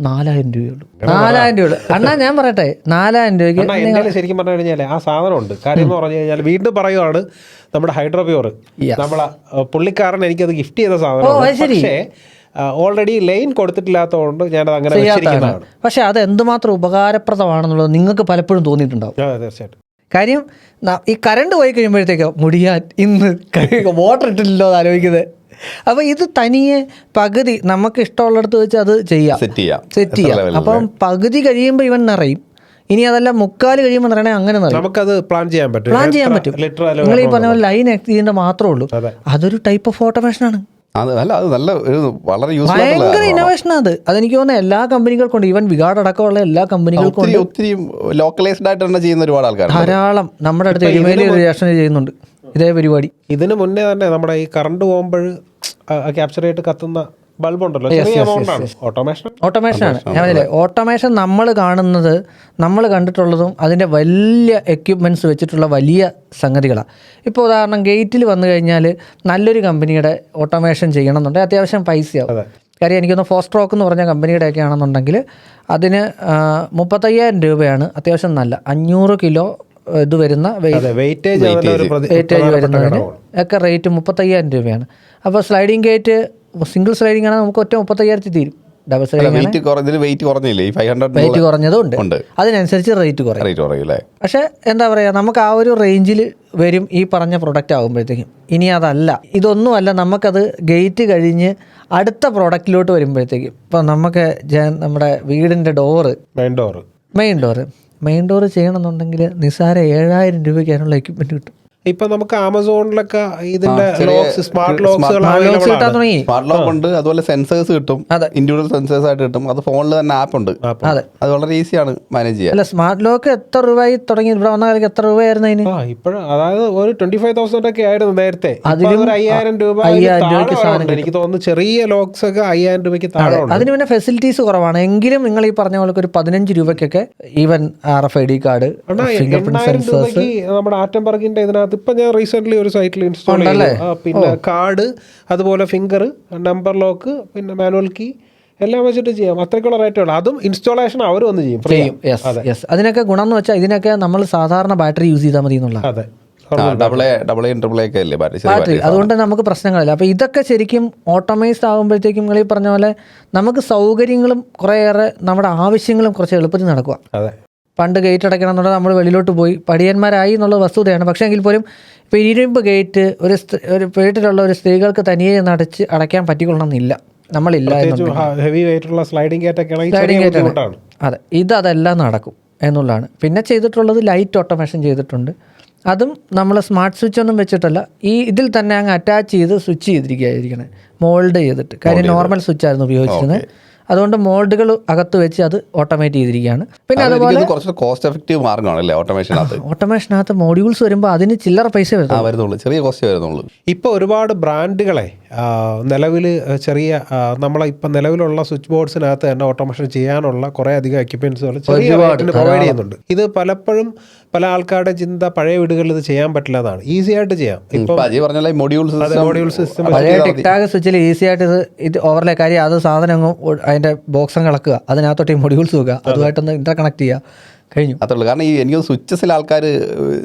Speaker 1: 4000 രൂപയുള്ളൂ. 4000 രൂപയുള്ളൂ. അണ്ണാ ഞാൻ പറയട്ടെ, 4000 രൂപയ്ക്ക്
Speaker 2: ശരിക്കും പറഞ്ഞു കഴിഞ്ഞാൽ ആ സാധനം ഉണ്ട്. കാര്യം എന്ന് പറഞ്ഞു കഴിഞ്ഞാൽ വീണ്ടും പറയുവാണ്, നമ്മുടെ ഹൈഡ്രോപ്യൂർ നമ്മളെ പുള്ളിക്കാരൻ എനിക്കത് ഗിഫ്റ്റ് ചെയ്ത സാധനം. പക്ഷേ ഓൾറെഡി ലൈൻ കൊടുത്തിട്ടില്ലാത്തതുകൊണ്ട് ഞാനത് അങ്ങനെ വെച്ചിരിക്കുന്നതാണ്.
Speaker 1: പക്ഷെ അത് എന്തുമാത്രം ഉപകാരപ്രദമാണെന്നുള്ളത് നിങ്ങൾക്ക് പലപ്പോഴും തോന്നിയിട്ടുണ്ടാവും.
Speaker 2: തീർച്ചയായിട്ടും.
Speaker 1: കാര്യം ഈ കറണ്ട് പോയി കഴിയുമ്പോഴത്തേക്ക് മുടിയാൻ ഇന്ന് വാട്ടർ ഇട്ടില്ലല്ലോ എന്ന് ആലോചിക്കുന്നത്. അപ്പോൾ ഇത് തനിയെ പകുതി നമുക്ക് ഇഷ്ടമുള്ളിടത്ത് വെച്ച് അത് സെറ്റ് ചെയ്യാം. അപ്പം പകുതി കഴിയുമ്പോൾ ഇവൻ നിറയും. ഇനി അതെല്ലാം 3/4 കഴിയുമ്പോൾ നിറയണേ, അങ്ങനെ
Speaker 2: നമുക്കത് പ്ലാൻ ചെയ്യാൻ പറ്റും.
Speaker 1: നിങ്ങൾ ഈ പറഞ്ഞ പോലെ ലൈൻ ചെയ്യേണ്ട മാത്രമേ ഉള്ളൂ. അതൊരു ടൈപ്പ് ഓഫ് ഓട്ടോമേഷനാണ്. ഭയങ്കര ഇന്നോവേഷനാണ് അതെനിക്ക് തോന്നുന്നത് എല്ലാ കമ്പനികൾക്കുണ്ട്. ഈവൻ വിഗാർഡ് അടക്കമുള്ള എല്ലാ കമ്പനികൾക്കും
Speaker 3: ഒത്തിരി ലോക്കലൈസ്ഡ് ആയിട്ട് തന്നെ ചെയ്യുന്ന ഒരുപാട് ആൾക്കാർ
Speaker 1: ധാരാളം. നമ്മുടെ അടുത്ത് എരുമേലി ഒരു സ്റ്റേഷൻ ചെയ്യുന്നുണ്ട് ഇതേ പരിപാടി.
Speaker 2: ഇതിന് മുന്നേ തന്നെ നമ്മുടെ ഈ കറണ്ട് പോകുമ്പോൾ ക്യാപ്ചർ ചെയ്തിട്ട് കത്തുന്ന ബൾബുണ്ടല്ലോ,
Speaker 1: ഓട്ടോമേഷനാണ്. ഞാൻ പറഞ്ഞില്ലേ, ഓട്ടോമേഷൻ നമ്മൾ കണ്ടിട്ടുള്ളതും അതിൻ്റെ വലിയ എക്യുപ്മെൻറ്റ്സ് വെച്ചിട്ടുള്ള വലിയ സംഗതികളാണ്. ഇപ്പോൾ ഉദാഹരണം ഗേറ്റിൽ വന്നു കഴിഞ്ഞാൽ നല്ലൊരു കമ്പനിയുടെ ഓട്ടോമേഷൻ ചെയ്യണമെന്നുണ്ടെങ്കിൽ അത്യാവശ്യം പൈസയാവും. കാര്യം എനിക്കൊന്ന് ഫോസ്ട്രോക്ക് എന്ന് പറഞ്ഞ കമ്പനിയുടെയൊക്കെ ആണെന്നുണ്ടെങ്കിൽ അതിന് 35,000 രൂപയാണ്. അത്യാവശ്യം നല്ല 500 കിലോ ഇത് വരുന്ന വെയിറ്റേജ് വരുന്നതിന് ഒക്കെ റേറ്റ് 35,000 രൂപയാണ്. അപ്പോൾ സ്ലൈഡിങ് ഗേറ്റ് സിംഗിൾ സ്ലൈഡിങ് ആണെങ്കിൽ നമുക്ക് ഒറ്റ 35,000 തീരും. ഡബിൾ സൈഡിങ്
Speaker 3: വെയിറ്റ് കുറഞ്ഞില്ലേ? 500
Speaker 1: വെയിറ്റ് കുറഞ്ഞതും ഉണ്ട്,
Speaker 3: ഉണ്ട്.
Speaker 1: അതിനനുസരിച്ച് റേറ്റ് കുറയും.
Speaker 3: റേറ്റ് കുറയില്ലേ?
Speaker 1: പക്ഷേ എന്താ പറയുക, നമുക്ക് ആ ഒരു റേഞ്ചിൽ വരും ഈ പറഞ്ഞ പ്രൊഡക്റ്റ് ആകുമ്പോഴത്തേക്കും. ഇനി അതല്ല, ഇതൊന്നുമല്ല, നമുക്കത് ഗേറ്റ് കഴിഞ്ഞ് അടുത്ത പ്രോഡക്റ്റിലോട്ട് വരുമ്പോഴത്തേക്കും ഇപ്പം നമുക്ക് നമ്മുടെ വീടിൻ്റെ മെയിൻ ഡോറ് ചെയ്യണമെന്നുണ്ടെങ്കിൽ നിസ്സാര 7000 രൂപയ്ക്ക് അതിനുള്ള എക്യുപ്മെൻറ്റ് കിട്ടും.
Speaker 2: ഇപ്പൊ നമുക്ക് ആമസോണിലൊക്കെ ഇതിന്റെ സ്മാർട്ട്
Speaker 1: ലോക്സ് കിട്ടാൻ തുടങ്ങി.
Speaker 3: സ്മാർട്ട് ലോക്ക് ഉണ്ട്, അതുപോലെ സെൻസേഴ്സ് കിട്ടും, ഇൻഡിവിജ്വൽ സെൻസേഴ്സ് ആയിട്ട് കിട്ടും. അത് ഫോണിൽ തന്നെ ആപ്പ് ഉണ്ട്, അത് വളരെ ഈസിയാണ് മാനേജ് ചെയ്യാൻ.
Speaker 1: അല്ല, സ്മാർട്ട് ലോക്ക് എത്ര രൂപയായി തുടങ്ങി? ഇവിടെ വന്ന കാലത്ത് എത്ര രൂപയായിരുന്നു അതിന്?
Speaker 2: ഇപ്പോഴും അതായത് ഒരു 25,000 ഒക്കെ ആയിരുന്നു നേരത്തെ.
Speaker 1: അതിലും
Speaker 2: 5,000 രൂപ എനിക്ക് തോന്നുന്നു. ചെറിയ ലോക്സ് ഒക്കെ 5,000 രൂപയ്ക്ക് താഴെ.
Speaker 1: അതിന് പിന്നെ ഫെസിലിറ്റീസ് കുറവാണ്. എങ്കിലും നിങ്ങൾ ഈ പറഞ്ഞ പോലെ ഒരു 15 രൂപയ്ക്കൊക്കെ even RFID card, finger print sensors,
Speaker 2: നമ്മുടെ ആറ്റംബർഗിന്റെ ഇതിനകത്ത് ഇപ്പൊ ഞാൻ റീസെന്റ് ഒരു സൈറ്റിൽ ഇൻസ്റ്റാൾ ചെയ്തു. പിന്നെ കാർഡ്, അതുപോലെ ഫിംഗർ, നമ്പർ ലോക്ക്, പിന്നെ മാനുവൽ കീ എല്ലാം വെച്ചിട്ട് ചെയ്യാം. അത്രയ്ക്കുള്ള റേറ്റ് ഉള്ളു. അതും ഇൻസ്റ്റാളേഷൻ അവർ വന്ന് ചെയ്യും.
Speaker 1: അതിനൊക്കെ ഗുണം എന്ന് വെച്ചാൽ ഇതിനൊക്കെ നമ്മൾ സാധാരണ ബാറ്ററി യൂസ് ചെയ്താൽ മതി എന്നുള്ള.
Speaker 3: അതെ, ബാറ്ററി.
Speaker 1: അതുകൊണ്ട് നമുക്ക് പ്രശ്നങ്ങളില്ല. അപ്പോൾ ഇതൊക്കെ ശരിക്കും ഓട്ടോമൈസ്ഡ് ആകുമ്പോഴത്തേക്കും നിങ്ങൾ ഈ പറഞ്ഞ പോലെ നമുക്ക് സൗകര്യങ്ങളും കുറേയേറെ നമ്മുടെ ആവശ്യങ്ങളും കുറച്ച് എളുപ്പത്തിൽ നടക്കുക. പണ്ട് ഗേറ്റ് അടയ്ക്കണം എന്നുള്ളത് നമ്മൾ വെളിയിലോട്ട് പോയി പടിയന്മാരായി എന്നുള്ള വസ്തുതയാണ്. പക്ഷേ എങ്കിൽ പോലും ഇപ്പോൾ ഇരുമ്പ് ഗേറ്റ് ഒരു വീട്ടിലുള്ള ഒരു സ്ത്രീകൾക്ക് തനിയെ അടച്ച് അടയ്ക്കാൻ പറ്റിക്കൊള്ളണമെന്നില്ല. നമ്മളില്ല, അതെ, അതെല്ലാം നടക്കും എന്നുള്ളതാണ്. പിന്നെ ചെയ്തിട്ടുള്ളത് ലൈറ്റ് ഓട്ടോമേഷൻ ചെയ്തിട്ടുണ്ട്. അതും നമ്മൾ സ്മാർട്ട് സ്വിച്ച് ഒന്നും വെച്ചിട്ടല്ല, ഇതിൽ തന്നെ അങ്ങ് അറ്റാച്ച് ചെയ്ത് സ്വിച്ച് ചെയ്തിരിക്കുകയായിരിക്കണേ, മോൾഡ് ചെയ്തിട്ട്. കാര്യം നോർമൽ സ്വിച്ചായിരുന്നു ഉപയോഗിച്ചിരുന്നത്. അതുകൊണ്ട് മോൾഡുകൾ അകത്ത് വെച്ച് അത് ഓട്ടോമേറ്റ് ചെയ്തിരിക്കുകയാണ്. പിന്നെ അതുപോലെ
Speaker 3: കോസ്റ്റ് എഫക്റ്റീവ് മാർഗ്ഗമാണല്ലേ
Speaker 1: ഓട്ടോമേഷനകത്ത് മോഡ്യൂൾസ് വരുമ്പോൾ അതിന് ചില്ലറ പൈസ
Speaker 3: വരുന്നുള്ളൂ, ചെറിയ കോസ്റ്റ് വരുന്നുള്ളൂ.
Speaker 2: ഇപ്പോൾ ഒരുപാട് ബ്രാൻഡുകളെ നിലവിൽ ചെറിയ നമ്മളെ ഇപ്പം നിലവിലുള്ള സ്വിച്ച് ബോർഡ്സിനകത്ത് തന്നെ ഓട്ടോമേഷൻ ചെയ്യാനുള്ള കുറേ അധികം എക്യുപ്മെന്റ്സുകൾ ചെറിയ റേറ്റിന് പ്രൊവൈഡ് ചെയ്യുന്നുണ്ട്. ഇത് പലപ്പോഴും പല ആൾക്കാരുടെ ചിന്ത പഴയ വീടുകളിൽ ഇത് ചെയ്യാൻ പറ്റില്ലതാണ്. ഈസി ആയിട്ട് ചെയ്യാം. മൊഡ്യൂൾ സിസ്റ്റം
Speaker 1: ടിക്ടാഗ് സ്വിച്ചിൽ ഈസി ആയിട്ട് ഇത് ഓവർലേ കാര്യം അത് സാധനം അതിൻ്റെ ബോക്സും കളക്കുക, അതിനകത്തോട്ട് ഈ മൊഡ്യൂൾസ് വെക്കുക, അതുമായിട്ടൊന്ന് ഇന്റർ കണക്ട് ചെയ്യുക, കഴിഞ്ഞു.
Speaker 3: അത്രേ ഉള്ളൂ. കാരണം എനിക്ക് സ്വിച്ചസിൽ ആൾക്കാർ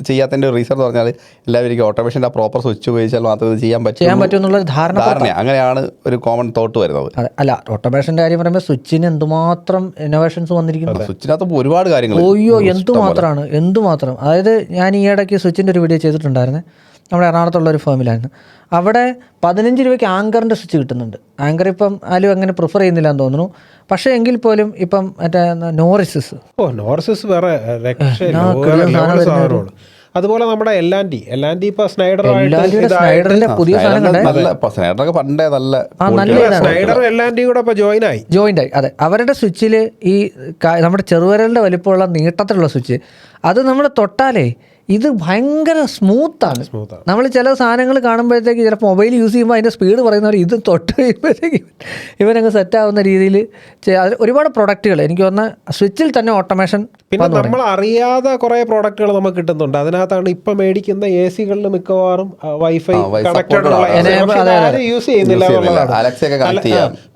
Speaker 3: ചെയ്യാത്തതിൻ്റെ റീസൺ എന്ന് പറഞ്ഞാൽ എല്ലാവരും ഓട്ടോമേഷൻ്റെ ആ പ്രോപ്പർ സ്വിച്ച് ഉപയോഗിച്ചാൽ മാത്രമേ ഇത് ചെയ്യാൻ പറ്റും എന്നുള്ള ധാരണ. അങ്ങനെയാണ് ഒരു കോമൺ തോട്ട് വരുന്നത്.
Speaker 1: അല്ല, ഓട്ടോമേഷൻ്റെ കാര്യം പറയുമ്പോൾ സ്വിച്ചിന് എന്തുമാത്രം ഇന്നോവേഷൻസ് വന്നിരിക്കുന്നു.
Speaker 3: സ്വിച്ചിനകത്ത് ഒരുപാട് കാര്യങ്ങൾ,
Speaker 1: എന്തുമാത്രം. അതായത് ഞാൻ ഈ ഇടയ്ക്ക് സ്വിച്ചിൻ്റെ ഒരു വീഡിയോ ചെയ്തിട്ടുണ്ടായിരുന്നു. നമ്മുടെ എറണാകുളത്തുള്ള ഒരു ഫേമിലായിരുന്നു. അവിടെ 15 രൂപയ്ക്ക് ആങ്കറിൻ്റെ സ്വിച്ച് കിട്ടുന്നുണ്ട്. ആങ്കർ ഇപ്പം ആരും അങ്ങനെ പ്രിഫർ ചെയ്യുന്നില്ല എന്ന് തോന്നുന്നു. പക്ഷേ എങ്കിൽ പോലും ഇപ്പം മറ്റേ നോറിസിസ്
Speaker 2: വേറെ സാധനമാണ്. അതുപോലെ നമ്മുടെ L&T ഇപ്പോൾ
Speaker 1: സ്നൈഡറിന്റെ പുതിയ
Speaker 2: സ്നൈഡർ L&T കൂടെ ഇപ്പോൾ ജോയിന്റ് ആയി.
Speaker 1: അതെ, അവരുടെ സ്വിച്ചിൽ ഈ നമ്മുടെ ചെറുവിരലിന്റെ വലിപ്പമുള്ള നീട്ടത്തിലുള്ള സ്വിച്ച്, അത് നമ്മൾ തൊട്ടാലേ ഇത് ഭയങ്കര സ്മൂത്താണ്. നമ്മൾ ചില സാധനങ്ങൾ കാണുമ്പോഴത്തേക്ക് ചിലപ്പോൾ മൊബൈൽ യൂസ് ചെയ്യുമ്പോൾ അതിൻ്റെ സ്പീഡ് പറയുന്നവർ ഇത് തൊട്ട് കഴിയുമ്പോഴത്തേക്ക് ഇവനങ്ങ് സെറ്റാവുന്ന രീതിയിൽ ഒരുപാട് പ്രൊഡക്റ്റുകൾ എനിക്ക് തോന്നുന്ന സ്വിച്ചിൽ തന്നെ ഓട്ടോമേഷൻ.
Speaker 2: പിന്നെ നമ്മൾ അറിയാതെ കുറേ പ്രോഡക്റ്റുകൾ നമുക്ക് കിട്ടുന്നുണ്ട്. അതിനകത്താണ് ഇപ്പം മേടിക്കുന്ന AC-കളിൽ മിക്കവാറും വൈഫൈ കണക്റ്റഡ് യൂസ് ചെയ്യുന്നില്ല.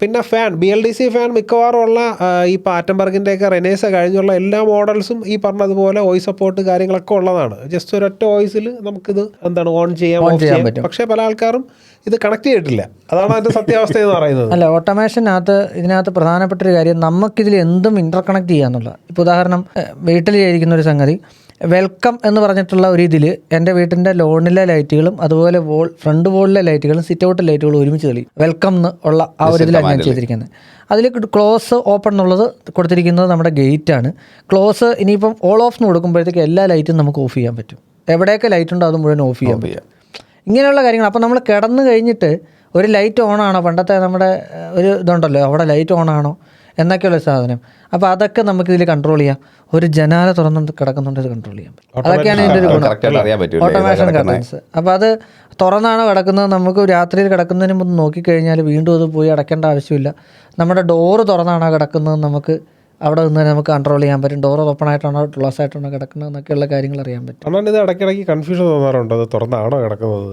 Speaker 2: പിന്നെ ഫാൻ, BLDC ഫാൻ മിക്കവാറും ഉള്ള ഈ ആറ്റംബർഗിൻ്റെ ഒക്കെ റെനേസ കഴിഞ്ഞുള്ള എല്ലാ മോഡൽസും ഈ പറഞ്ഞതുപോലെ വോയിസ് സപ്പോർട്ട് കാര്യങ്ങളൊക്കെ ഉള്ളതാണ്. ജസ്റ്റ് ഒരൊറ്റ വോയിസിൽ നമുക്കിത് ഓൺ ചെയ്യാൻ പറ്റും. പക്ഷേ പല ആൾക്കാരും ഇത് കണക്ട് ചെയ്തിട്ടില്ല. അതാണ് അതിന്റെ സത്യാവസ്ഥ എന്ന് പറയുന്നത്.
Speaker 1: അല്ല, ഇതിനകത്ത് പ്രധാനപ്പെട്ട ഒരു കാര്യം, നമുക്കിതിൽ എന്തും ഇന്റർ കണക്ട് ചെയ്യാന്നുള്ള. ഇപ്പോൾ ഉദാഹരണം, വീട്ടിൽ ഇരിക്കുന്ന ഒരു സംഗതി വെൽക്കം എന്ന് പറഞ്ഞിട്ടുള്ള ഒരു ഇതിൽ എൻ്റെ വീട്ടിൻ്റെ ലോണിലെ ലൈറ്റുകളും അതുപോലെ ഫ്രണ്ട് വോളിലെ ലൈറ്റുകളും സിറ്റ് ഔട്ട് ലൈറ്റുകളും ഒരുമിച്ച് തെളിയും. വെൽക്കം എന്നുള്ള ആ ഒരു ഇതിലാണ് ഞാൻ ചെയ്തിരിക്കുന്നത്. അതിൽ ക്ലോസ് ഓപ്പൺ എന്നുള്ളത് കൊടുത്തിരിക്കുന്നത് നമ്മുടെ ഗേറ്റാണ്. ക്ലോസ് ഇനിയിപ്പം ഓൾ ഓഫ് എന്ന് കൊടുക്കുമ്പോഴത്തേക്ക് എല്ലാ ലൈറ്റും നമുക്ക് ഓഫ് ചെയ്യാൻ പറ്റും. എവിടെയൊക്കെ ലൈറ്റ് ഉണ്ടോ അത് മുഴുവൻ ഓഫ് ചെയ്യാൻ പറ്റും. ഇങ്ങനെയുള്ള കാര്യങ്ങൾ. അപ്പോൾ നമ്മൾ കിടന്നു കഴിഞ്ഞിട്ട് ഒരു ലൈറ്റ് ഓണാണോ, പണ്ടത്തെ നമ്മുടെ ഒരു ഇതുണ്ടല്ലോ അവിടെ ലൈറ്റ് ഓണാണോ എന്നൊക്കെയുള്ള സാധനം, അപ്പോൾ അതൊക്കെ നമുക്കിതിൽ കൺട്രോൾ ചെയ്യാം. ഒരു ജനാല തുറന്നു കിടക്കുന്നുണ്ട്, ഇത് കൺട്രോൾ ചെയ്യാം. അതൊക്കെയാണ് ഇതിൻ്റെ ഒരു ഗുണം, ഓട്ടോമേഷൻ കർട്ടൻസ്. അപ്പോൾ അത് തുറന്നാണോ കിടക്കുന്നത്, നമുക്ക് രാത്രിയിൽ കിടക്കുന്നതിന് മുമ്പ് നോക്കിക്കഴിഞ്ഞാൽ വീണ്ടും അത് പോയി അടയ്ക്കേണ്ട ആവശ്യമില്ല. നമ്മുടെ ഡോറ് തുറന്നാണോ കിടക്കുന്നത് നമുക്ക് അവിടെ നിന്ന് നമുക്ക് കൺട്രോൾ ചെയ്യാൻ പറ്റും. ഡോർ ഓപ്പൺ ആയിട്ടാണോ ക്ലോസ് ആയിട്ടാണോ കിടക്കുന്നത് എന്നൊക്കെയുള്ള കാര്യങ്ങൾ അറിയാൻ പറ്റും.
Speaker 2: ഇത് ഇടയ്ക്കിടയ്ക്ക് കൺഫ്യൂഷൻ തോന്നാറുണ്ട്, അത് തുറന്നാണോ കിടക്കുന്നത്.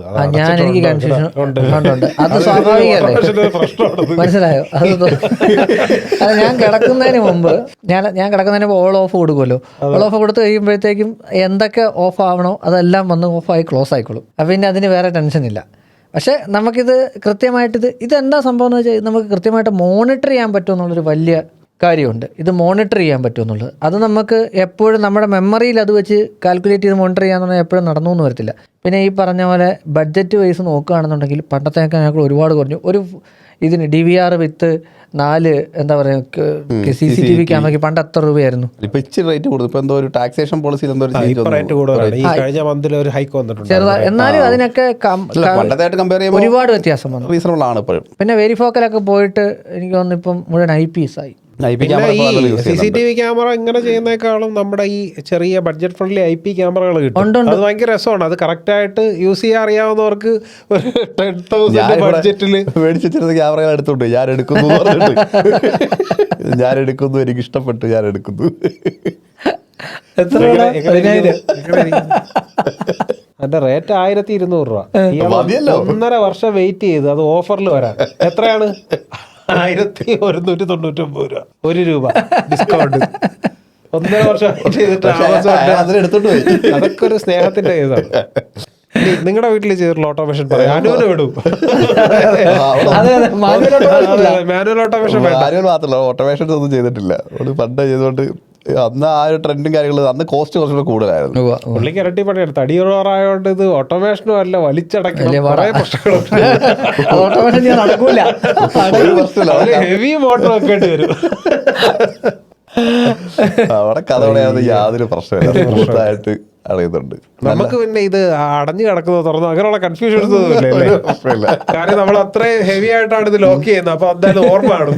Speaker 1: എനിക്ക് കൺഫ്യൂഷൻ ഉണ്ട്. അത് സ്വാഭാവികമല്ലേ, മനസ്സിലായോ? അത് ഞാൻ കിടക്കുന്നതിന് മുമ്പ് ഓൾ ഓഫ് കൊടുക്കുമല്ലോ. ഓൾ ഓഫ് കൊടുത്ത് കഴിയുമ്പോഴത്തേക്കും എന്തൊക്കെ ഓഫ് ആവണോ അതെല്ലാം വന്ന് ഓഫായി ക്ലോസ് ആയിക്കോളും. അപ്പം പിന്നെ അതിന് വേറെ ടെൻഷൻ ഇല്ല. പക്ഷേ നമുക്കിത് കൃത്യമായിട്ട് ഇതെന്താ സംഭവം എന്ന് വെച്ചാൽ നമുക്ക് കൃത്യമായിട്ട് മോണിറ്റർ ചെയ്യാൻ പറ്റുമെന്നുള്ളൊരു വലിയ കാര്യമുണ്ട്. ഇത് മോണിറ്റർ ചെയ്യാൻ പറ്റുമെന്നുള്ളത് അത് നമുക്ക് എപ്പോഴും നമ്മുടെ മെമ്മറിയിൽ അത് വെച്ച് കാൽക്കുലേറ്റ് ചെയ്ത് മോണിറ്റർ ചെയ്യാന്ന് എപ്പോഴും നടന്നു എന്ന് വരത്തില്ല. പിന്നെ ഈ പറഞ്ഞ പോലെ ബഡ്ജറ്റ് വൈസ് നോക്കുകയാണെന്നുണ്ടെങ്കിൽ പണ്ടത്തേക്കാൾ ഞങ്ങൾ ഒരുപാട് കുറഞ്ഞു. ഒരു ഇതിന് DVR വിത്ത് 4 എന്താ പറയുക CCTV ക്യാമറയ്ക്ക് പണ്ട് എത്ര രൂപയായിരുന്നു?
Speaker 3: ഇപ്പൊ ഇച്ചിരി റേറ്റ് കൂടുതൽ. ഇപ്പൊ എന്തോ ഒരു ടാക്സേഷൻ പോളിസിയിൽ എന്തോ ഒരു
Speaker 2: റേറ്റ് കൂടുതലാണ്. ഈ കഴിഞ്ഞ മന്തിൽ ഒരു ഹൈക്ക് വന്നിട്ടുണ്ട്.
Speaker 1: ചെറുതായി എന്നാലും അതിനൊക്കെ
Speaker 3: പണ്ടത്തായിട്ട് കമ്പയർ ചെയ്യുമ്പോൾ
Speaker 1: ഒരുപാട് വ്യത്യാസം വന്നു.
Speaker 3: റീസണബിൾ ആണ് ഇപ്പോഴും.
Speaker 1: പിന്നെ വെരിഫോക്കലൊക്കെ പോയിട്ട് എനിക്ക് തോന്നുന്നു ഇപ്പം മുഴുവൻ IPS ആയി.
Speaker 2: CCTV ക്യാമറ ഇങ്ങനെ ചെയ്യുന്നേക്കാളും നമ്മുടെ ഈ ചെറിയ ബഡ്ജറ്റ് ഫ്രണ്ട്ലി IP ക്യാമറകൾ കിട്ടും. അത് ഭയങ്കര രസമാണ്. അത് കറക്റ്റ് ആയിട്ട് യൂസ് ചെയ്യാൻ അറിയാവുന്നവർക്ക് ഒരു 10,000 ബഡ്ജറ്റിൽ
Speaker 3: മേടിച്ചിരുന്ന ക്യാമറകൾ എടുത്തോണ്ട് ഞാൻ എടുക്കുന്നു എനിക്ക് ഇഷ്ടപ്പെട്ടു ഞാൻ എടുക്കുന്നു.
Speaker 2: അതിന്റെ റേറ്റ് 1,200 രൂപ. 1.5 വർഷം വെയിറ്റ് ചെയ്ത് അത് ഓഫറിൽ വരാൻ എത്രയാണ്? 1,199 രൂപ. 1 രൂപ ഡിസ്കൗണ്ട്. 1.5 വർഷം ചെയ്തിട്ട് അതൊക്കെ ഒരു സ്നേഹത്തിന്റെ കേസാണ്. നിങ്ങളുടെ വീട്ടിൽ ചെയ്തിട്ടുള്ള ഓട്ടോമേഷൻ പറയാം. അനുവിനെ വിടും. മാനുവൽ ഓട്ടോമേഷൻ
Speaker 3: മാത്രമല്ല ഓട്ടോമേഷൻ ഒന്നും ചെയ്തിട്ടില്ല. പണ്ട് ചെയ്തുകൊണ്ട് അന്ന് ആ ഒരു ട്രെൻഡും കാര്യങ്ങളും അന്ന് കോസ്റ്റ് കുറച്ചുകൂടെ കൂടുതലായിരുന്നു.
Speaker 2: പുള്ളിക്ക് ഇരട്ടി പണിയാണ്. തടിയുറവായോണ്ട് ഇത് ഓട്ടോമേഷനും അല്ല വലിച്ചടക്കണം. ഹെവി മോട്ടർ വെക്കേണ്ടി വരും.
Speaker 3: അവിടെ കഥ പറയാതെ യാതൊരു പ്രശ്നമില്ല. അറിയുന്നുണ്ട്.
Speaker 2: നമുക്ക് പിന്നെ ഇത് അടഞ്ഞു കിടക്കുന്നത് തുറന്നു അങ്ങനെയുള്ള കൺഫ്യൂഷൻസ് ഒന്നുമില്ല. കാരണം നമ്മൾ അത്രയും ഹെവി ആയിട്ടാണ് ഇത് ലോക്ക് ചെയ്യുന്നത്. അപ്പൊ എന്തായാലും ഓർമ്മ കാണും.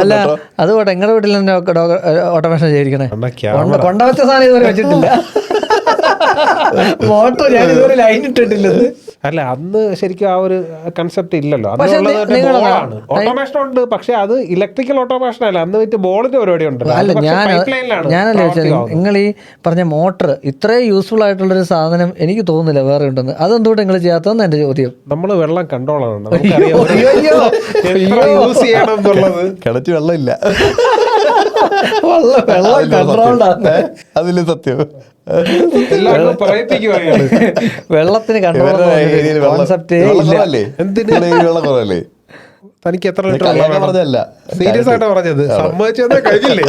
Speaker 1: അല്ല അതുകൊണ്ട് നിങ്ങളുടെ വീട്ടിൽ തന്നെ ഓട്ടോമേഷൻ ചെയ്തിരിക്കണേ. കൊണ്ടവച്ച സാധനം ഇതുവരെ വെച്ചിട്ടില്ല. മോട്ടർ ഞാൻ ഇതുവരെ ലൈൻ ഇട്ടിട്ടില്ലത്.
Speaker 2: അല്ല അന്ന് ശരിക്കും ആ ഒരു കൺസെപ്റ്റ് ഇല്ലല്ലോ. ഓട്ടോമേഷൻ ഉണ്ട്, പക്ഷെ അത് ഇലക്ട്രിക്കൽ ഓട്ടോമേഷൻ അല്ല. അന്ന് വെച്ച് ബോളിന്റെ പരിപാടി ഉണ്ട്.
Speaker 1: അല്ല ഞാനല്ലേ വെച്ചാൽ നിങ്ങൾ ഈ പറഞ്ഞ മോട്ടർ ഇത്രയും യൂസ്ഫുൾ ആയിട്ടുള്ളൊരു സാധനം എനിക്ക് തോന്നുന്നില്ല വേറെ ഉണ്ടെന്ന്. അതെന്തുകൊണ്ട് നിങ്ങൾ ചെയ്യാത്തതെന്ന് എന്റെ ചോദ്യം.
Speaker 2: നമ്മൾ വെള്ളം കണ്ടോളാണ്, യൂസ് ചെയ്യണം എന്നുള്ളത്.
Speaker 3: കിണറ്റ് വെള്ളമില്ല, അതില് സത്യം.
Speaker 1: വെള്ളത്തിന് കൺട്രോൾ
Speaker 2: തനിക്ക് എത്ര ലിറ്റർ പറഞ്ഞല്ല, സീരിയസ് ആയിട്ട് പറഞ്ഞത്. സമ്മതിച്ചെന്നാ കഴിഞ്ഞില്ലേ?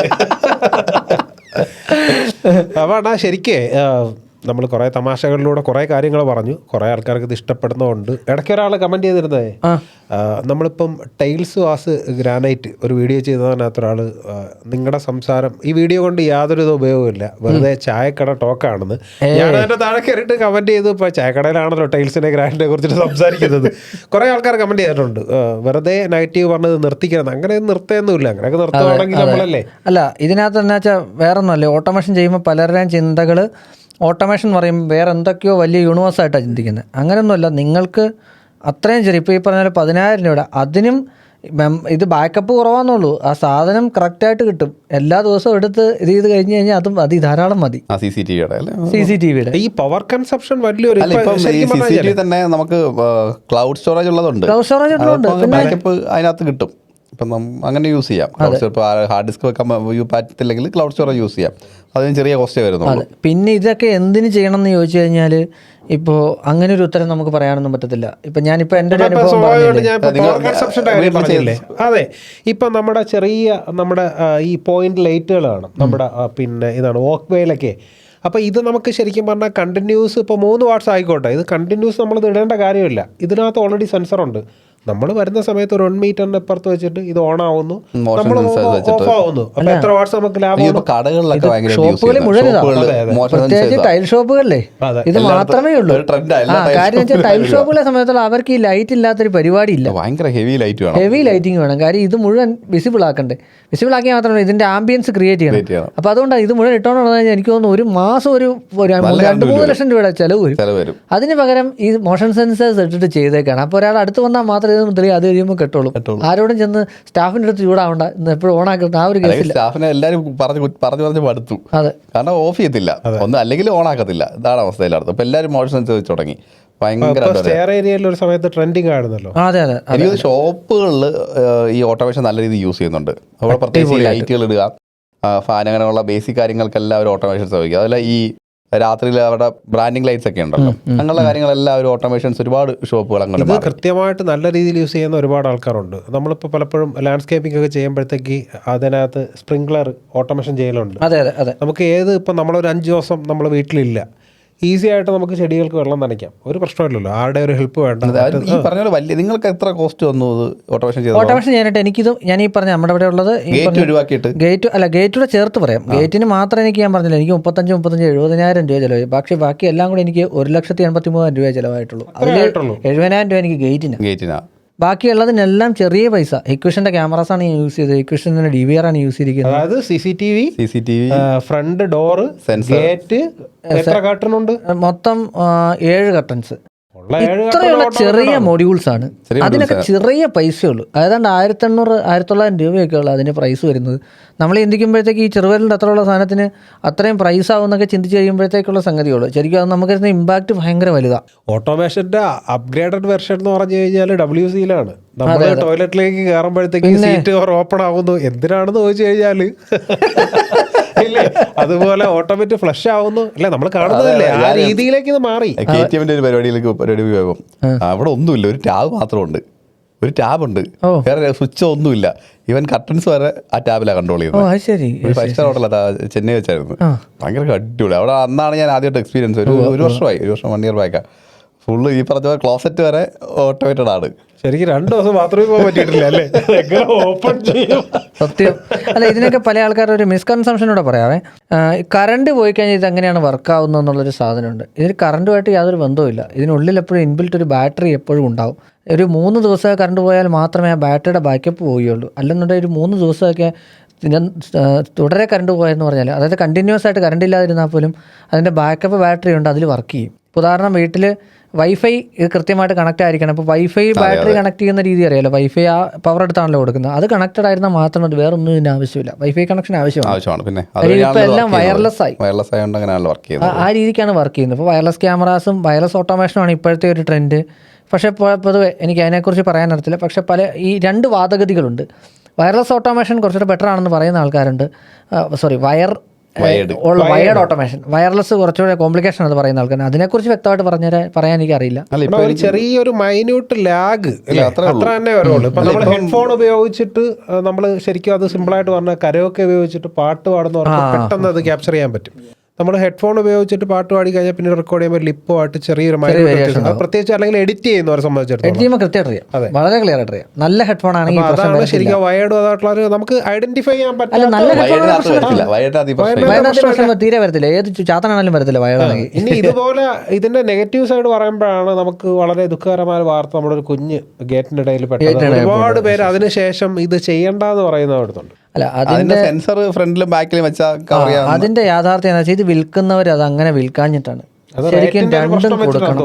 Speaker 2: അപ്പാ ശരിക്കേ നമ്മൾ കുറേ തമാശകളിലൂടെ കുറേ കാര്യങ്ങൾ പറഞ്ഞു. കുറേ ആൾക്കാർക്ക് ഇത് ഇഷ്ടപ്പെടുന്നതുകൊണ്ട് ഇടയ്ക്ക് ഒരാൾ കമൻറ്റ് ചെയ്തിരുന്നേ, നമ്മളിപ്പം ടൈൽസ് വാസ് ഗ്രാനൈറ്റ് ഒരു വീഡിയോ ചെയ്തതിനകത്ത് ഒരാൾ നിങ്ങളുടെ സംസാരം ഈ വീഡിയോ കൊണ്ട് യാതൊരു ഇത് ഉപയോഗമില്ല, വെറുതെ ചായക്കട ടോക്കാണെന്ന്. ഞാൻ അതിൻ്റെ താഴെ കയറിയിട്ട് കമൻറ്റ് ചെയ്തു, ഇപ്പോൾ ചായക്കടയിലാണല്ലോ ടൈൽസിനെ ഗ്രാനൈറ്റിനെ കുറിച്ചിട്ട് സംസാരിക്കുന്നത്. കുറേ ആൾക്കാർ കമൻറ്റ് ചെയ്തിട്ടുണ്ട്, വെറുതെ നെഗറ്റീവ് പറഞ്ഞത് നിർത്തിക്കണം. അങ്ങനെ നിർത്തുകയൊന്നുമില്ല, അങ്ങനെയൊക്കെ നിർത്തുകയാണെങ്കിൽ നമ്മളല്ലേ.
Speaker 1: അല്ല ഇതിനകത്ത് എന്നാ വെച്ചാൽ വേറെ ഒന്നുമല്ലേ, ഓട്ടോമേഷൻ ചെയ്യുമ്പോൾ പലരുടെയും ചിന്തകൾ ഓട്ടോമേഷൻ പറയുമ്പോൾ വേറെ എന്തൊക്കെയോ വലിയ യൂണിവേഴ്സായിട്ടാണ് ചിന്തിക്കുന്നത്. അങ്ങനെയൊന്നുമല്ല, നിങ്ങൾക്ക് അത്രയും ചെറിയ ഇപ്പോൾ ഈ പറഞ്ഞ 10,000 രൂപയുടെ അതിനും ഇത് ബാക്കപ്പ് കുറവാന്നുള്ളൂ. ആ സാധനം കറക്റ്റായിട്ട് കിട്ടും. എല്ലാ ദിവസവും എടുത്ത് ഇത് ചെയ്ത് കഴിഞ്ഞ് കഴിഞ്ഞാൽ അതും ധാരാളം മതി. CCTV
Speaker 2: ഈ പവർ കൺസപ്ഷൻ വലിയൊരു
Speaker 3: തന്നെ നമുക്ക് ക്ലൗഡ് സ്റ്റോറേജ് ഉള്ളതുണ്ട്. ബാക്കപ്പ് അതിനകത്ത് കിട്ടും. ഇപ്പം അങ്ങനെ യൂസ് ചെയ്യാം. ഇപ്പോൾ ഹാർഡ് ഡിസ്ക് വെക്കാൻ പറ്റില്ലെങ്കിൽ ക്ലൗഡ് സ്റ്റോറേജ് യൂസ് ചെയ്യാം. അതിന് ചെറിയ കോസ്റ്റേ വരുന്നുള്ളൂ.
Speaker 1: പിന്നെ ഇതൊക്കെ എന്തിന് ചെയ്യണം എന്ന് ചോദിച്ചു കഴിഞ്ഞാൽ ഇപ്പോൾ അങ്ങനെ ഒരു ഉത്തരം നമുക്ക് പറയാനൊന്നും പറ്റത്തില്ല. ഇപ്പം ഞാനിപ്പോൾ എൻ്റെ
Speaker 2: അതെ, ഇപ്പം നമ്മുടെ ചെറിയ നമ്മുടെ ഈ പോയിന്റ് ലൈറ്റുകൾ കാണും നമ്മുടെ പിന്നെ ഇതാണ് വോക്ക് വേയിലൊക്കെ. അപ്പോൾ ഇത് നമുക്ക് ശരിക്കും പറഞ്ഞാൽ കണ്ടിന്യൂസ് ഇപ്പോൾ 3 വാട്ട്സ് ആയിക്കോട്ടെ, ഇത് കണ്ടിന്യൂസ് നമ്മളിത് ഇടേണ്ട കാര്യമില്ല. ഇതിനകത്ത് ഓൾറെഡി സെൻസറുണ്ട്. നമ്മൾ വരുന്ന സമയത്ത് ഒരു 1 മീറ്ററിന്റെ അപ്പുറത്ത് വെച്ചിട്ട് ഇത് ഓൺ ആവുന്നു, നമ്മൾ ഓഫ് ആവുന്നു. അപ്പോൾ എത്ര വാട്ട്സ് നമുക്ക് ലാഭം.
Speaker 1: ഷോപ്പുകളിൽ മുഴുവൻ പ്രത്യേകിച്ച് ടൈൽ ഷോപ്പുകളിലെ ഇത് മാത്രമേ ഉള്ളൂ. കാര്യം വെച്ചാൽ ടൈൽ ഷോപ്പുകളെ സമയത്തുള്ള അവർക്ക് ഈ ലൈറ്റ് ഇല്ലാത്തൊരു പരിപാടി ഇല്ല.
Speaker 3: ഭയങ്കര ഹെവി
Speaker 1: ലൈറ്റിംഗ് വേണം. കാര്യം ഇത് മുഴുവൻ വിസിബിൾ ആക്കണ്ടേ. വിസിബിൾ ആക്കിയാൽ മാത്രമല്ല ഇതിന്റെ ആംബിയൻസ് ക്രിയേറ്റ് ചെയ്യണം. അപ്പോൾ അതുകൊണ്ടാണ് ഇത് മുഴുവൻ ഇട്ടോണ്ട് കഴിഞ്ഞാൽ എനിക്ക് തോന്നുന്നു ഒരു മാസം ഒരു 2-3 ലക്ഷം രൂപയുടെ ചെലവ് വരും. അതിന് പകരം ഈ മോഷൻ സെൻസേഴ്സ് ഇട്ടിട്ട് ചെയ്തേക്കാണ്. അപ്പോൾ ഒരാൾ അടുത്ത് വന്നാൽ മാത്രമേ അത് കഴിയുമ്പോൾ കെട്ടുള്ളൂ. ആരോടും ചെന്ന് സ്റ്റാഫിന്റെ അടുത്ത് ചൂടാവണ്ട, എപ്പോഴും ഓൺ ആക്കണം ആ ഒരു കേസില്ല.
Speaker 3: സ്റ്റാഫിനെ എല്ലാവരും പറഞ്ഞു മടുത്തു. കാരണം ഓഫ് ചെയ്യത്തില്ല ഒന്ന്, അല്ലെങ്കിൽ ഓൺ ആക്കത്തില്ല. ഇതാണ് അവസ്ഥയിലാണ്. അപ്പോൾ എല്ലാവരും മോഷൻ സെൻസർ വെച്ച് തുടങ്ങി.
Speaker 2: ഒരു സമയത്ത് ട്രെൻഡിങ് ആയിരുന്നല്ലോ.
Speaker 3: എനിക്ക് ഷോപ്പുകളിൽ ഈ ഓട്ടോമേഷൻ നല്ല രീതിയിൽ യൂസ് ചെയ്യുന്നുണ്ട്. അവിടെ പ്രത്യേകിച്ച് ലൈറ്റുകൾ ഇടുക, ഫാൻ, അങ്ങനെയുള്ള ബേസിക് കാര്യങ്ങൾക്കെല്ലാം ഒരു ഓട്ടോമേഷൻ ഉപയോഗിക്കുക. അതല്ല ഈ രാത്രിയിൽ അവിടെ ബ്രാൻഡിങ് ലൈറ്റ്സ് ഒക്കെ ഉണ്ടല്ലോ, അങ്ങനെയുള്ള കാര്യങ്ങളെല്ലാം ഒരു ഓട്ടോമേഷൻസ് ഒരുപാട് ഷോപ്പുകൾ അങ്ങനെ
Speaker 2: ഇത് കൃത്യമായിട്ട് നല്ല രീതിയിൽ യൂസ് ചെയ്യുന്ന ഒരുപാട് ആൾക്കാരുണ്ട്. നമ്മളിപ്പോൾ പലപ്പോഴും ലാൻഡ്സ്കേപ്പിംഗ് ഒക്കെ ചെയ്യുമ്പോഴത്തേക്ക് അതിനകത്ത് സ്പ്രിംഗ്ലർ ഓട്ടോമേഷൻ ചെയ്യലുണ്ട്.
Speaker 1: അതെ അതെ അതെ.
Speaker 2: നമുക്ക് ഇപ്പം നമ്മളൊരു 5 ദിവസം നമ്മൾ വീട്ടിലില്ല, ഈസി ആയിട്ട് നമുക്ക് ചെടികൾക്ക് വെള്ളം നനയ്ക്കാം, ഒരു പ്രശ്നമില്ലല്ലോ, ആരുടെ ഒരു ഹെൽപ്പ് വേണ്ട.
Speaker 3: ഈ പറഞ്ഞ പോലെ വലിയ നിങ്ങൾക്ക് എത്ര കോസ്റ്റ് വന്നു ഓട്ടോമേഷൻ ചെയ്തത്?
Speaker 1: ഓട്ടോമേഷൻ ചെയ്യാനായിട്ട് എനിക്കിത് ഞാൻ ഈ പറഞ്ഞ നമ്മുടെ ഇവിടെ ഉള്ളത്
Speaker 3: ഗേറ്റ് ഒഴിവാക്കിയിട്ട്
Speaker 1: ഗേറ്റൂടെ ചേർത്ത് പറയാം. ഗേറ്റിന് മാത്രം എനിക്ക് ഞാൻ പറഞ്ഞില്ല, എനിക്ക് 35,000 രൂപ ചിലവായി. ബാക്കി എല്ലാം കൂടി എനിക്ക് 1,83,000 രൂപ ചിലവായിട്ടുള്ളൂ. അതിൽ 70,000 രൂപ എനിക്ക് ഗേറ്റിനാ. ബാക്കിയുള്ളതിനെല്ലാം ചെറിയ പൈസ. ഇക്വിഷന്റെ ക്യാമറാസ് ആണ് ഞാൻ യൂസ് ചെയ്തത്, ഇക്വിഷന്റെ DVR ആണ് യൂസ് ചെയ്തിരിക്കുന്നത്.
Speaker 2: അതായത് CCTV, ഫ്രണ്ട് ഡോറ്, ഗേറ്റ്, എത്ര കർട്ടനുണ്ട്?
Speaker 1: മൊത്തം 7 കർട്ടൻസ്. ഇത്രയുള്ള ചെറിയ മൊഡ്യൂൾസ് ആണ്. അതിനൊക്കെ ചെറിയ പൈസയുള്ളൂ. ഏതാണ്ട് 1,800-1,900 രൂപയൊക്കെ ഉള്ളൂ അതിന് പ്രൈസ് വരുന്നത്. നമ്മൾ ചിന്തിക്കുമ്പോഴത്തേക്ക് ഈ ചെറുവിരലിൻ്റെ അത്രയുള്ള സാധനത്തിന് അത്രയും പ്രൈസ് ആവുമെന്നൊക്കെ ചിന്തിച്ച് കഴിയുമ്പോഴത്തേക്കുള്ള സംഗതിയുള്ളൂ. ശരിക്കും അത് നമുക്ക് വരുന്ന ഇമ്പാക്ട് ഭയങ്കര വലുതാണ്.
Speaker 2: ഓട്ടോമേഷന്റെ അപ്ഗ്രേഡഡ് വെർഷൻ എന്ന് പറഞ്ഞു കഴിഞ്ഞാൽ WCയിലാണ്. നമ്മൾ ടോയ്ലറ്റിലേക്ക് കയറുമ്പോഴത്തേക്ക് സീറ്റ് കവർ ഓപ്പൺ ആവുന്നു. എന്തിനാണെന്ന് ചോദിച്ചു കഴിഞ്ഞാല് ഇല്ലേ, അതുപോലെ ഓട്ടോമാറ്റിക് ഫ്ലഷ് ആവുന്നു. അല്ലെ, നമ്മൾ കാണുന്നതല്ലേ, ആ രീതിയിലേക്ക് ഇത് മാറി.
Speaker 3: KTMന്റെ ഒരു പരിപാടി പോകും, അവിടെ ഒന്നുമില്ല, ഒരു ടാബ് മാത്രമുണ്ട്, ഒരു ടാബുണ്ട്, വേറെ സ്വിച്ച് ഒന്നുമില്ല. ഈവൻ കർട്ടൻസ് വരെ ആ ടാബിലാണ് കൺട്രോൾ ചെയ്യുന്നത്. ഒരു 5 സ്റ്റാർ ഹോട്ടലാ ചെന്നൈ വെച്ചായിരുന്നു. ഭയങ്കര അടിപൊളി. അവിടെ അന്നാണ് ഞാൻ ആദ്യമായിട്ട് എക്സ്പീരിയൻസ്. ഒരു വർഷമായി, 1 ഇയർ ബാക്കാ. ഫുള്ള് ഈ പറഞ്ഞ പോലെ ക്ലോസറ്റ് വരെ ഓട്ടോമേറ്റഡ് ആണ്.
Speaker 2: ശരിക്കും 2 ദിവസം ബാത്റൂമിൽ പോകാൻ പറ്റിയിട്ടില്ല അല്ലേ, ഓപ്പൺ ചെയ്യും.
Speaker 1: സത്യം. അല്ല, ഇതിനൊക്കെ പല ആൾക്കാരുടെ ഒരു മിസ്കൺസെപ്ഷനോടെ പറയാവേ. കറണ്ട് പോയി കഴിഞ്ഞാൽ ഇത് എങ്ങനെയാണ് വർക്ക് ആവുന്നത് എന്നുള്ളൊരു സാധനമുണ്ട്. ഇതിന് കറണ്ടുമായിട്ട് യാതൊരു ബന്ധവുമില്ല. ഇതിനുള്ളിൽ എപ്പോഴും ഇൻബിൽറ്റ് ഒരു ബാറ്ററി എപ്പോഴും ഉണ്ടാവും. ഒരു 3 ദിവസം കറണ്ട് പോയാൽ മാത്രമേ ആ ബാറ്ററിയുടെ ബാക്കപ്പ് പോവുകയുള്ളൂ. അല്ലെന്നുണ്ടെങ്കിൽ ഒരു 3 ദിവസമൊക്കെ തുടരെ കറണ്ട് പോയെന്ന് പറഞ്ഞാൽ, അതായത് കണ്ടിന്യൂസ് ആയിട്ട് കറണ്ട് ഇല്ലാതിരുന്നാൽ പോലും അതിൻ്റെ ബാക്കപ്പ് ബാറ്ററി ഉണ്ട്, അതിൽ വർക്ക് ചെയ്യും. ഉദാഹരണം, വീട്ടിൽ വൈഫൈ കൃത്യമായിട്ട് കണക്ട് ആയിരിക്കണം. ഇപ്പോൾ വൈഫൈ ബാറ്ററി കണക്ട് ചെയ്യുന്ന രീതി അറിയാലോ. വൈഫൈ ആ പവർ എടുത്താണല്ലോ കൊടുക്കുന്നത്. അത് കണക്റ്റഡ് ആയിരുന്നാൽ മാത്രം അത് വേറെ ഒന്നും ഇതിന് ആവശ്യമില്ല. വൈഫൈ കണക്ഷൻ ആവശ്യമാണ്.
Speaker 3: പിന്നെ
Speaker 1: ഇപ്പോൾ എല്ലാം വയർലെസ് ആയി, ആ രീതിക്കാണ് വർക്ക് ചെയ്യുന്നത്. ഇപ്പോൾ വയർലെസ് ക്യാമറാസും വയർലെസ് ഓട്ടോമേഷനുമാണ് ഇപ്പോഴത്തെ ഒരു ട്രെൻഡ്. പക്ഷേ പൊതുവെ എനിക്ക് അതിനെക്കുറിച്ച് പറയാൻ അറിയത്തില്ല. പക്ഷേ ഈ 2 വാദഗതികളുണ്ട്. വയർലെസ് ഓട്ടോമേഷൻ കുറച്ചുകൂടെ ബെറ്റർ ആണെന്ന് പറയുന്ന ആൾക്കാരുണ്ട്. വയർഡ് ഓട്ടോമേഷൻ, വയർലെസ് കുറച്ചുകൂടെ കോംപ്ലിക്കേഷൻ അത് പറയുന്ന ആൾക്കാർ. അതിനെക്കുറിച്ച് വ്യക്തമായിട്ട് പറയാൻ എനിക്ക് അറിയില്ല.
Speaker 2: ഒരു ചെറിയൊരു മൈന്യൂട്ട് ലാഗ് അത്ര തന്നെ വരുള്ളൂ. ഇപ്പൊ നമ്മൾ ഹെഡ്ഫോൺ ഉപയോഗിച്ചിട്ട് നമ്മൾ ശരിക്കും അത് സിമ്പിളായിട്ട് പറഞ്ഞാൽ കരോക്കെ ഉപയോഗിച്ചിട്ട് പാട്ട് പാടുന്നവർക്ക് പെട്ടെന്ന് അത് ക്യാപ്ചർ ചെയ്യാൻ പറ്റും. നമ്മൾ ഹെഡ്ഫോൺ ഉപയോഗിച്ചിട്ട് പാട്ട് പാടി കഴിഞ്ഞാൽ പിന്നെ റെക്കോർഡ് ചെയ്യുമ്പോൾ ലിപ്പുമായിട്ട് ചെറിയൊരു പ്രത്യേകിച്ച് അല്ലെങ്കിൽ എഡിറ്റ് ചെയ്യുന്നവരെ സംബന്ധിച്ചിടത്തോളം
Speaker 1: വളരെ ക്ലിയർ ആയിട്ട് അറിയാം. നല്ല ഹെഡ്ഫോൺ ആണെങ്കിൽ
Speaker 2: അതാണ് ശരിക്കും വയേർഡ് ആയിട്ടുള്ള നമുക്ക് ഐഡന്റിഫൈ ചെയ്യാൻ പറ്റില്ല.
Speaker 1: തീരെ വരത്തില്ല, ഏത് ചാത്തനാണെങ്കിലും വരത്തില്ല വയർഡാണെങ്കിൽ.
Speaker 2: ഇനി ഇതുപോലെ ഇതിന്റെ നെഗറ്റീവ് സൈഡ് പറയുമ്പോഴാണ് നമുക്ക് വളരെ ദുഃഖകരമായ വാർത്ത. നമ്മുടെ ഒരു കുഞ്ഞ് ഗേറ്റിന്റെ ഇടയിൽ പെട്ടത്. ഒരുപാട് പേര് അതിനുശേഷം ഇത് ചെയ്യണ്ടെന്ന് പറയുന്നവരുന്നുണ്ട്.
Speaker 1: അല്ല, അതിന്റെ
Speaker 3: സെൻസർ ഫ്രണ്ടിലും ബാക്കിലും വെച്ചാൽ
Speaker 1: അതിന്റെ യാഥാർത്ഥ്യം എന്താ വെച്ചാൽ ഇത് വിൽക്കുന്നവർ അത് അങ്ങനെ വിൽക്കാഞ്ഞിട്ടാണ്. ശരിക്കും രണ്ടും കൊടുക്കണം.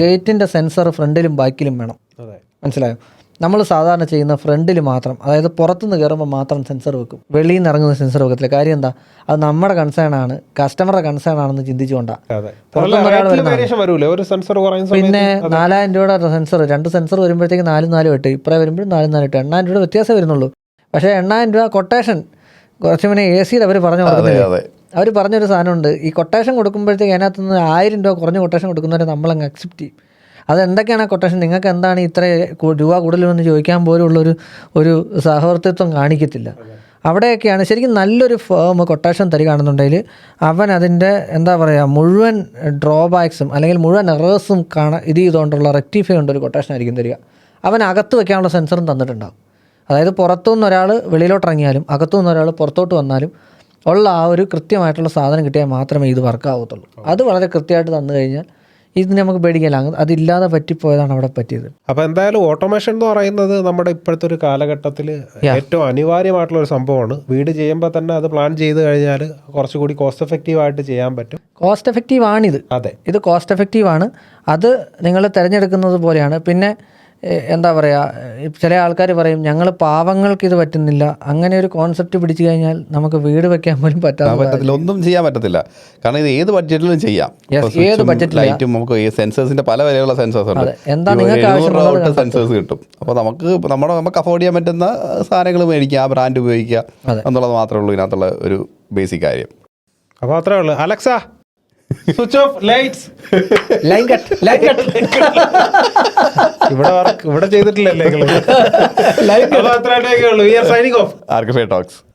Speaker 1: ഗേറ്റിന്റെ സെൻസർ ഫ്രണ്ടിലും ബാക്കിലും വേണം. മനസ്സിലായോ? നമ്മൾ സാധാരണ ചെയ്യുന്ന ഫ്രണ്ടിൽ മാത്രം, അതായത് പുറത്തുനിന്ന് കയറുമ്പോൾ മാത്രം സെൻസർ വെക്കും, വെളിയിൽ നിന്ന് ഇറങ്ങുന്ന സെൻസർ വെക്കത്തില്ല. കാര്യം എന്താ? അത് നമ്മുടെ കൺസേൺ ആണ്, കസ്റ്റമറുടെ കൺസേൺ ആണെന്ന് ചിന്തിച്ചുകൊണ്ടാണ്. പിന്നെ 4,000 രൂപയുടെ സെൻസർ, 2 സെൻസർ വരുമ്പോഴത്തേക്ക് 4,408, ഇപ്പറേ വരുമ്പോൾ 4,408, 8,000 രൂപ വ്യത്യാസം വരുന്നുള്ളൂ. പക്ഷേ 8,000 രൂപ കൊട്ടേഷൻ കുറച്ച് മുന്നേ AC അവർ പറഞ്ഞു കൊടുക്കുന്നില്ല. അവർ പറഞ്ഞൊരു സാധനമുണ്ട്, ഈ കൊട്ടേഷൻ കൊടുക്കുമ്പോഴത്തേക്ക് അതിനകത്തുനിന്ന് 1,000 രൂപ കുറഞ്ഞ കൊട്ടേഷൻ കൊടുക്കുന്നവരെ നമ്മളങ്ങ് അക്സെപ്റ്റ് ചെയ്യും. അതെന്തൊക്കെയാണ് കൊട്ടേഷൻ, നിങ്ങൾക്ക് എന്താണ് ഇത്ര രൂപ കൂടുതലെന്ന് ചോദിക്കാൻ പോലുള്ളൊരു സഹവർത്തിത്വം കാണിക്കത്തില്ല. അവിടെയൊക്കെയാണ് ശരിക്കും നല്ലൊരു ഫേം കൊട്ടേഷൻ തരികയാണെന്നുണ്ടെങ്കിൽ അവൻ അതിൻ്റെ എന്താ പറയുക മുഴുവൻ ഡ്രോബാക്സും അല്ലെങ്കിൽ മുഴുവൻ എറേഴ്സും ഇത് ചെയ്തുകൊണ്ടുള്ള റെക്ടിഫൈ കൊണ്ട് ഒരു കൊട്ടേഷൻ ആയിരിക്കും തരിക. അവൻ അകത്ത് വെക്കാനുള്ള സെൻസറും തന്നിട്ടുണ്ടാകും. അതായത് പുറത്തുനിന്ന് ഒരാൾ വെളിയിലോട്ട് ഇറങ്ങിയാലും അകത്തുനിന്ന് ഒരാൾ പുറത്തോട്ട് വന്നാലും ഉള്ള ആ ഒരു കൃത്യമായിട്ടുള്ള സാധനം കിട്ടിയാൽ മാത്രമേ ഇത് വർക്ക് ആവത്തുള്ളൂ. അത് വളരെ കൃത്യമായിട്ട് തന്നു കഴിഞ്ഞാൽ ഇത് നമുക്ക് പേടിക്കില്ല. അതില്ലാതെ പറ്റിപ്പോയതാണ് അവിടെ പറ്റിയത്.
Speaker 2: അപ്പോൾ എന്തായാലും ഓട്ടോമേഷൻ എന്ന് പറയുന്നത് നമ്മുടെ ഇപ്പോഴത്തെ ഒരു കാലഘട്ടത്തിൽ ഏറ്റവും അനിവാര്യമായിട്ടുള്ള ഒരു സംഭവമാണ്. വീട് ചെയ്യുമ്പോൾ തന്നെ അത് പ്ലാൻ ചെയ്ത് കഴിഞ്ഞാൽ കുറച്ചുകൂടി കോസ്റ്റ് എഫക്റ്റീവായിട്ട് ചെയ്യാൻ പറ്റും.
Speaker 1: കോസ്റ്റ് എഫക്റ്റീവ് ആണിത്.
Speaker 2: അതെ,
Speaker 1: ഇത് കോസ്റ്റ് എഫക്റ്റീവാണ്. അത് നിങ്ങൾ തിരഞ്ഞെടുക്കുന്നത് പോലെയാണ്. പിന്നെ എന്താ പറയുക, ചില ആൾക്കാർ പറയും ഞങ്ങൾ പാവങ്ങൾക്ക് ഇത് പറ്റുന്നില്ല. അങ്ങനെ ഒരു കോൺസെപ്റ്റ് പിടിച്ചു കഴിഞ്ഞാൽ നമുക്ക് വീട് വെക്കാൻ പോലും
Speaker 3: പറ്റത്തില്ല, ഒന്നും ചെയ്യാൻ പറ്റത്തില്ല. കാരണം ഇത് ഏത് ബഡ്ജറ്റിലും ചെയ്യാം.
Speaker 1: ഏത് ബഡ്ജറ്റിലും
Speaker 3: നമുക്ക് സെൻസേഴ്സിന്റെ പല വിലയുള്ള സെൻസേഴ്സ് ഉണ്ട്.
Speaker 1: എന്താ നിങ്ങൾക്ക്
Speaker 3: സെൻസേഴ്സ് കിട്ടും. അപ്പോൾ നമുക്ക് അഫോർഡ് ചെയ്യാൻ പറ്റുന്ന സാധനങ്ങൾ മേടിക്കുക, ആ ബ്രാൻഡ് ഉപയോഗിക്കുക എന്നുള്ളത് മാത്രമേ ഉള്ളൂ ഇതിനകത്തുള്ള ഒരു ബേസിക് കാര്യം.
Speaker 2: അപ്പോൾ അത്രേ ഉള്ളൂ. Alexa switch off lights.
Speaker 1: Line cut
Speaker 2: ഇവിടെ ചെയ്തിട്ടില്ലല്ലേ? അപ്പൊ അത്രയൊക്കെ ഉള്ളൂ. We are signing off.
Speaker 3: Archify talks.